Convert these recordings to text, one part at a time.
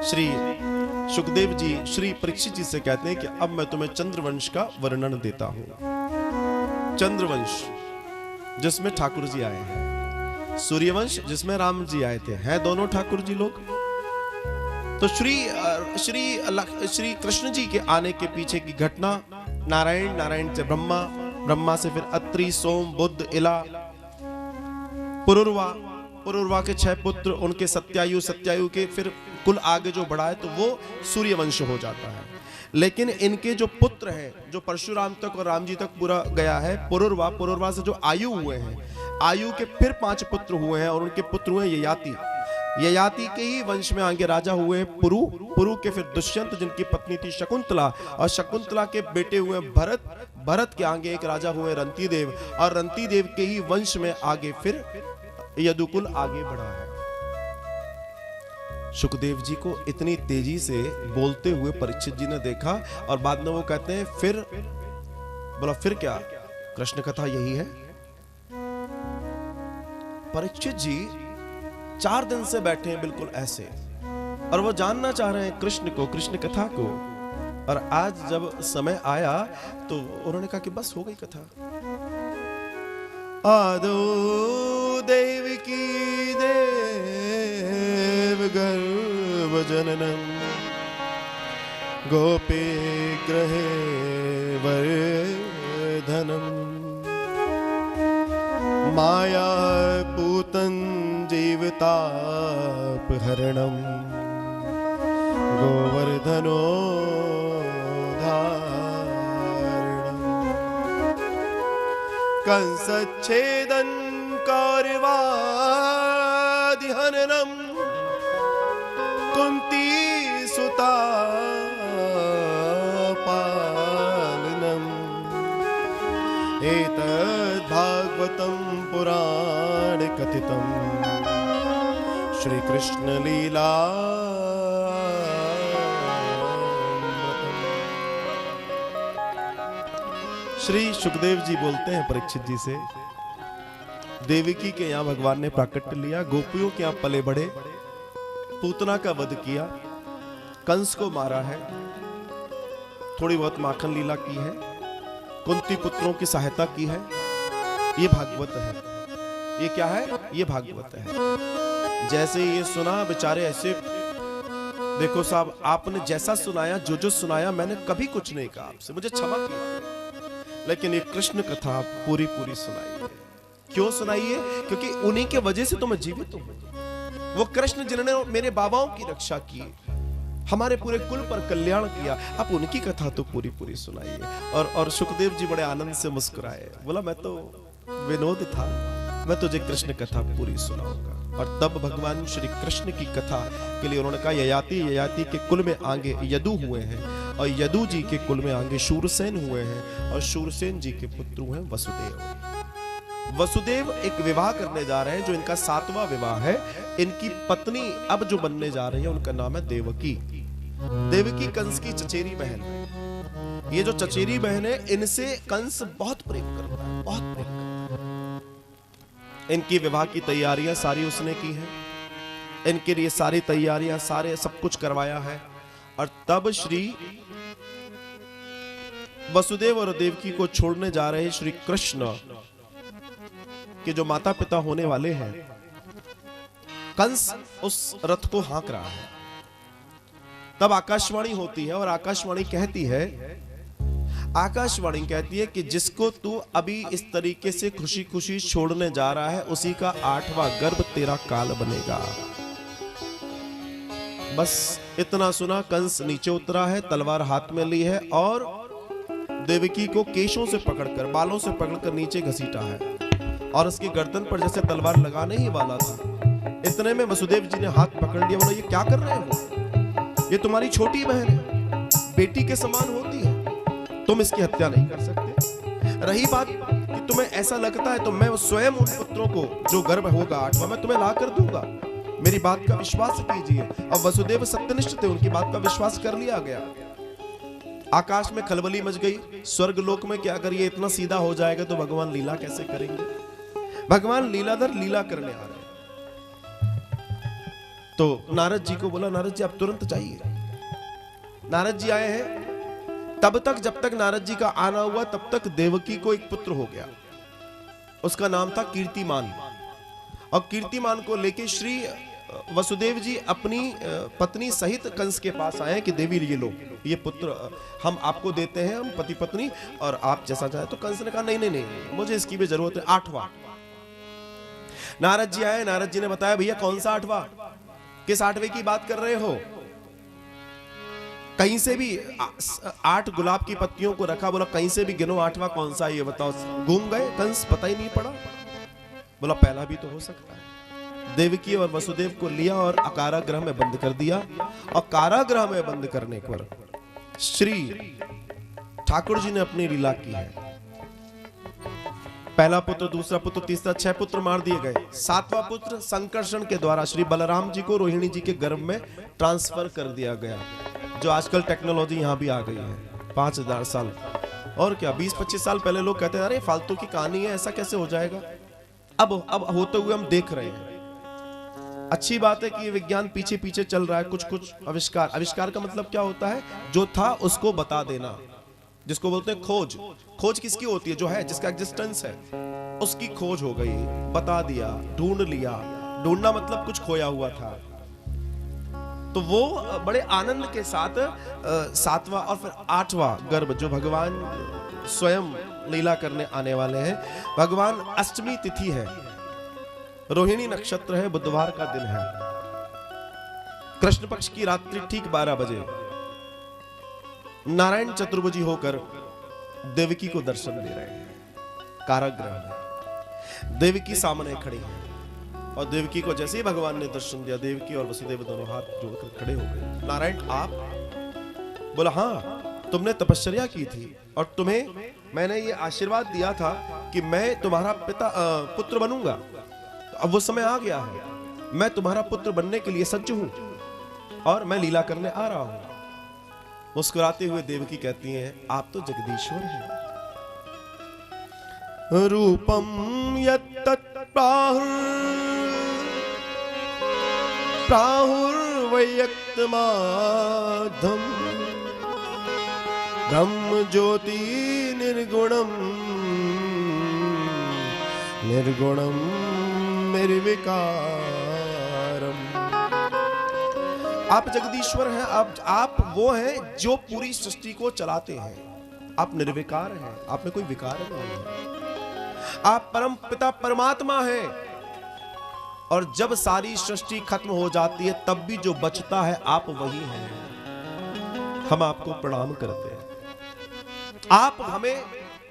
श्री सुखदेव जी श्री परीक्षित जी से कहते हैं कि अब मैं तुम्हें चंद्रवंश का वर्णन देता हूं। चंद्रवंश जिसमें ठाकुर जी आए हैं, सूर्यवंश जिसमें राम जी आए थे, हैं दोनों ठाकुर जी लोग। तो श्री कृष्ण जी के आने के पीछे की घटना, नारायण, नारायण से ब्रह्मा, ब्रह्मा से फिर अत्रि, सोम, बुद्ध, इला, पुरुरवा, पुरुरवा के 6 पुत्र, उनके सत्यायु, सत्यायु के फिर कुल आगे जो बढ़ा है तो वो सूर्यवंश हो जाता है। लेकिन इनके जो पुत्र हैं, जो परशुराम तक और राम जी तक पूरा गया है, पुरुरवा, पुरुरवा से जो आयु हुए हैं, आयु के फिर 5 पुत्र हुए हैं और उनके पुत्र हुए ययाति। ययाति के ही वंश में आगे राजा हुए पुरु, पुरु के फिर दुष्यंत जिनकी पत्नी थी शकुंतला, और शकुंतला के बेटे हुए भरत, भरत के आगे एक राजा हुए रंतीदेव, और रंतीदेव के ही वंश में आगे फिर यदुकुल आगे बढ़ा है। सुखदेव जी को इतनी तेजी से बोलते हुए परीक्षित जी ने देखा और बाद में वो कहते हैं फिर, बोला फिर क्या, कृष्ण कथा यही है। परीक्षित जी 4 दिन से बैठे हैं बिल्कुल ऐसे, और वो जानना चाह रहे हैं कृष्ण को, कृष्ण कथा को। और आज जब समय आया तो उन्होंने कहा कि बस हो गई कथा। आदो देवकी देव गर्भ जननम गोपी ग्रहे वर्धनम माया पूतन जीवतापहरणम गोवर्धनो कंसच्छेदन कौरवादिहननम कुंती सुता पालनम एतद् भागवतं पुराण कथितं श्री कृष्ण लीला। श्री सुखदेव जी बोलते हैं परीक्षित जी से, देवकी के यहाँ भगवान ने प्राकट्य लिया, गोपियों के यहाँ पले बढ़े, पूतना का वध किया, कंस को मारा है, थोड़ी बहुत माखन लीला की है, कुंती पुत्रों की सहायता की है। ये भागवत है। ये क्या है? ये भागवत है। जैसे ये सुना बेचारे ऐसे, देखो साहब आपने जैसा सुनाया, जो जो सुनाया, मैंने कभी कुछ नहीं कहा आपसे, मुझे क्षमा कीजिए, लेकिन ये कृष्ण कथा पूरी पूरी सुनाई है। क्यों सुनाई है? क्योंकि उन्हीं के वजह से तो मैं जीवित हूं। वो कृष्ण जिन्होंने मेरे बाबाओं की रक्षा की, हमारे पूरे कुल पर कल्याण किया, आप उनकी कथा तो पूरी पूरी सुनाइए। और सुखदेव जी बड़े आनंद से मुस्कुराए, बोला मैं तो विनोद था, मैं तुझे कृष्ण कथा पूरी सुनाऊंगा। और तब भगवान श्री कृष्ण की कथा के लिए उन्होंने कहा, ययाति, ययाति के कुल में आगे यदु हुए हैं, और यदु जी के कुल में आगे शूरसेन हुए हैं, और शूरसेन जी के पुत्र हुए वसुदेव। वसुदेव एक विवाह करने जा रहे हैं, जो इनका 7वां विवाह है। इनकी पत्नी अब जो बनने जा रही है, उनका नाम है देवकी। देवकी कंस की चचेरी बहन है। ये जो चचेरी बहन है, इनसे कंस बहुत प्रेम करता है, बहुत प्रेम करता है। इनकी विवाह की तैयारियां सारी उसने की है, इनके लिए सारी तैयारियां, सारे सब कुछ करवाया है। और तब श्री वसुदेव और देवकी को छोड़ने जा रहे श्री कृष्ण के जो माता पिता होने वाले हैं, कंस उस रथ को हाँक रहा है। तब आकाशवाणी होती है, और आकाशवाणी कहती है कि जिसको तू अभी इस तरीके से खुशी खुशी छोड़ने जा रहा है, उसी का 8वां गर्भ तेरा काल बनेगा। बस इतना सुना, कंस नीचे उतरा है, तलवार हाथ में ली है, और देवकी को केशों से पकड़कर, बालों से पकड़कर नीचे घसीटा है, और उसकी गर्दन पर जैसे तलवार लगाने ही वाला था, इतने में वसुदेव जी ने हाथ पकड़ लिया। बोला, ये क्या कर रहे हो? ये तुम्हारी छोटी बहन है, बेटी के समान होती है, तुम इसकी हत्या नहीं कर सकते। रही बात कि तुम्हें ऐसा लगता है, तो मैं स्वयं उन पुत्रों को, जो गर्भ होगा 8वां, मैं तुम्हें ला कर दूंगा, मेरी बात का विश्वास कीजिए। और वसुदेव सत्यनिष्ठ थे, उनकी बात का विश्वास कर लिया गया। आकाश में खलबली मच गई, स्वर्ग लोक में क्या अगर ये इतना सीधा हो जाएगा तो भगवान लीला कैसे करेंगे? भगवान लीलाधर लीला करने आ रहे हैं। तो नारद जी को बोला, नारद जी आप तुरंत जाइए। नारद जी आए हैं। तब तक, जब तक नारद जी का आना हुआ, तब तक देवकी को एक पुत्र हो गया। उसका नाम था कीर्तिमान। और कीर्तिमान को लेके श्री वसुदेव जी अपनी पत्नी सहित कंस के पास आए कि देवी ये लो, ये पुत्र हम आपको देते हैं, हम पति पत्नी, और आप जैसा चाहे। तो कंस ने कहा नहीं नहीं नहीं, मुझे इसकी भी जरूरत है। 8वां। नारद जी आए। नारद जी ने बताया भैया कौन सा 8वां, किस 8वें की बात कर रहे हो? कहीं से भी 8 गुलाब की पत्तियों को रखा, बोला कहीं से भी गिनो 8वां कौन सा, ये बताओ। घूम गए कंस, पता ही नहीं पड़ा। बोला पहला भी तो हो सकता है। देवकी और वसुदेव को लिया और कारागृह में बंद कर दिया। और कारागृह में बंद करने पर श्री ठाकुर जी ने अपनी लीला की है। पहला पुत्र, दूसरा पुत्र, तीसरा, 6 पुत्र मार दिए गए। 7वां पुत्र संकर्षण के द्वारा श्री बलराम जी को रोहिणी जी के गर्भ में ट्रांसफर कर दिया गया। जो आजकल टेक्नोलॉजी यहां भी आ गई है। 5000 साल और क्या 20-25 साल पहले लोग कहते हैं अरे फालतू की कहानी है, ऐसा कैसे हो जाएगा। अब होते हुए हम देख रहे हैं। अच्छी बात है कि ये विज्ञान पीछे पीछे चल रहा है। कुछ कुछ आविष्कार, आविष्कार का मतलब क्या होता है? जो था उसको बता देना, जिसको बोलते हैं खोज। खोज किसकी होती है? जो है, जिसका एग्जिस्टेंस है, उसकी खोज हो गई, बता दिया, ढूंढ लिया। ढूंढना मतलब कुछ खोया हुआ था। तो वो बड़े आनंद के साथ 7वां और फिर 8वां गर्भ जो भगवान स्वयं लीला करने आने वाले हैं। भगवान अष्टमी तिथि है, रोहिणी नक्षत्र है, बुधवार का दिन है, कृष्ण पक्ष की रात्रि ठीक 12 बजे नारायण चतुर्भुजी होकर देवकी को दर्शन दे रहे हैं। कारागृह में देवकी सामने खड़ी है। और देवकी को जैसे ही भगवान ने दर्शन दिया, देवकी और वसुदेव दोनों हाथ जोड़कर खड़े हो गए। नारायण आप? बोला हाँ, तुमने तपस्या की थी और तुम्हें मैंने ये आशीर्वाद दिया था कि मैं तुम्हारा पुत्र बनूंगा। अब वो समय आ गया है, मैं तुम्हारा पुत्र बनने के लिए सज्ज हूं और मैं लीला करने आ रहा हूं। मुस्कुराते हुए देवकी कहती हैं आप तो जगदीश्वर हैं। रूपम यत्तत् प्राहुर्वयक्तमाधम ब्रह्म ज्योति निर्गुणम निर्गुणम निर्विकारम। आप जगदीश्वर हैं। आप वो हैं जो पूरी सृष्टि को चलाते हैं। आप निर्विकार हैं, आप में कोई विकार नहीं है। आप परम पिता परमात्मा हैं। और जब सारी सृष्टि खत्म हो जाती है तब भी जो बचता है आप वही हैं। हम आपको प्रणाम करते हैं। आप हमें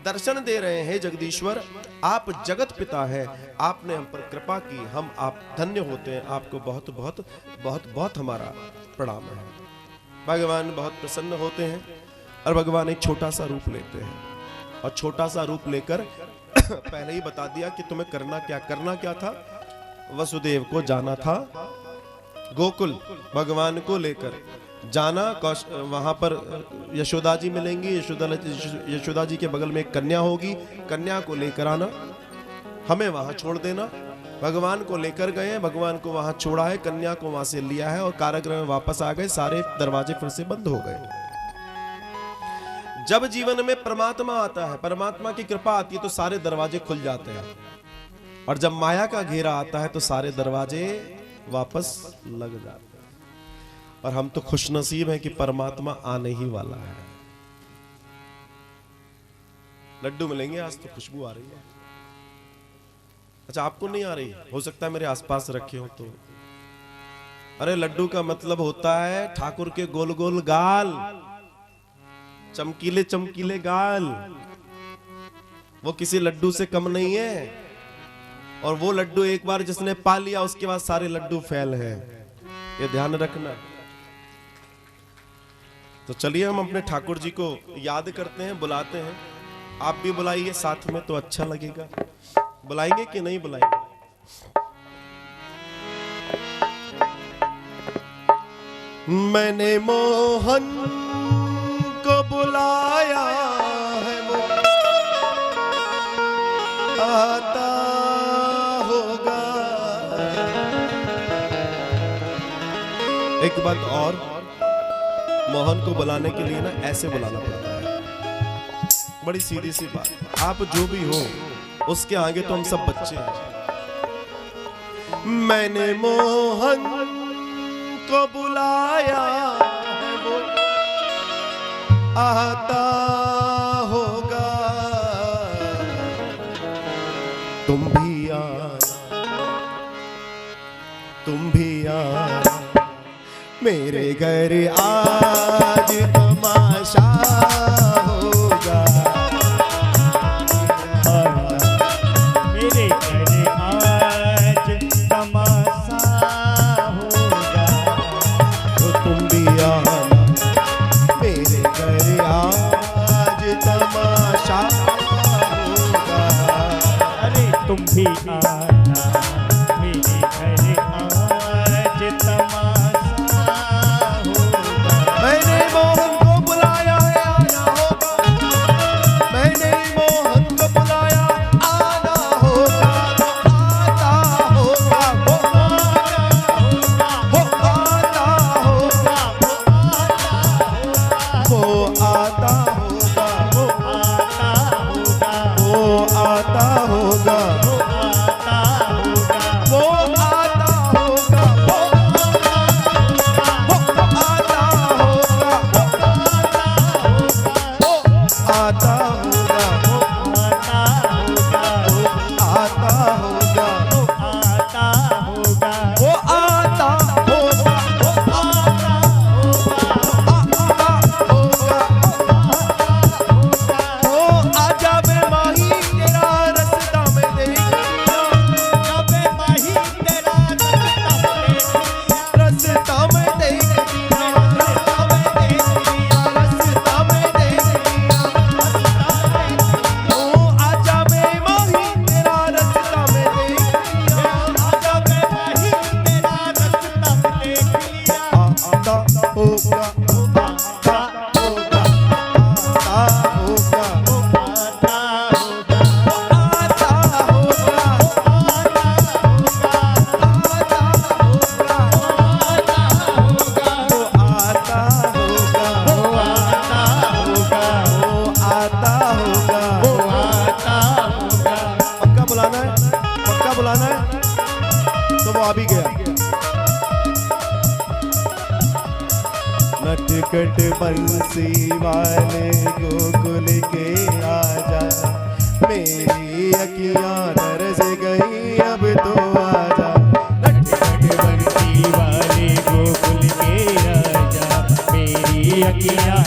दर्शन दे रहे हैं जगदीश्वर। आप जगत पिता हैं। आपने हम पर कृपा की, हम आप धन्य होते हैं। आपको बहुत बहुत बहुत बहुत हमारा प्रणाम है। भगवान बहुत प्रसन्न होते हैं और भगवान एक छोटा सा रूप लेते हैं। और छोटा सा रूप लेकर पहले ही बता दिया कि तुम्हें करना क्या था। वसुदेव को जाना था गोकुल, भगवान को लेकर जाना। वहां पर यशोदा जी मिलेंगी। यशोदा जी के बगल में एक कन्या होगी, कन्या को लेकर आना, हमें वहां छोड़ देना। भगवान को लेकर गए, भगवान को वहां छोड़ा है, कन्या को वहां से लिया है और कारागृह में वापस आ गए। सारे दरवाजे फिर से बंद हो गए। जब जीवन में परमात्मा आता है, परमात्मा की कृपा आती है तो सारे दरवाजे खुल जाते हैं। और जब माया का घेरा आता है तो सारे दरवाजे वापस लग जाते हैं। और हम तो खुशनसीब हैं कि परमात्मा आने ही वाला है। लड्डू मिलेंगे आज तो खुशबू आ रही है। अच्छा आपको नहीं आ रही? हो सकता है मेरे आसपास रखे हो तो। अरे लड्डू का मतलब होता है ठाकुर के गोल गोल गाल, चमकीले चमकीले गाल। वो किसी लड्डू से कम नहीं है। और वो लड्डू एक बार जिसने पा लिया उसके बाद सारे लड्डू फैल हैं, ये ध्यान रखना। तो चलिए हम अपने ठाकुर जी को याद करते हैं, बुलाते हैं। आप भी बुलाइए साथ में तो अच्छा लगेगा। बुलाएंगे कि नहीं बुलाएंगे? मैंने मोहन को बुलाया है, वो आता होगा। एक बात और, मोहन को बुलाने के लिए ना ऐसे बुलाना पड़ता है। बड़ी सीधी सी बात, आप जो भी हो उसके आगे तो हम सब बच्चे हैं। मैंने मोहन को बुलाया है, वो आता होगा, तुम भी आना मेरे घर आज तमाशा होगा। मेरे घर आज तमाशा होगा, तो तुम भी आना मेरे घर आज तमाशा होगा। अरे तुम भी आना मेरे घर आज तमाशा होगा। मैंने मोहन को बुलाया है, आना होगा। मैंने मोहन को बुलाया, आना होगा। वो आता होगा, वो आता होगा, वो आता होगा, वो आता होगा, वो आता होगा, वो आता होगा, आता होगा, वो आता होगा, वो आजा बे माही तेरा रास्ता में देख लिया, रास्ता में देख लिया, रास्ता में देख लिया। ओ आजा बे माही तेरा रास्ता में देख लिया, आता होगा, आता होगा, आता होगा, आता होगा, पक्का बुलाना है, पक्का बुलाना है, तो वो आ भी गया। नटखट बंसी वाले गोकुल के आजा, मेरी अखियां तरस गई अब तो आजा। नटखट बंसी वाले गोकुल के राजा, मेरी अखियां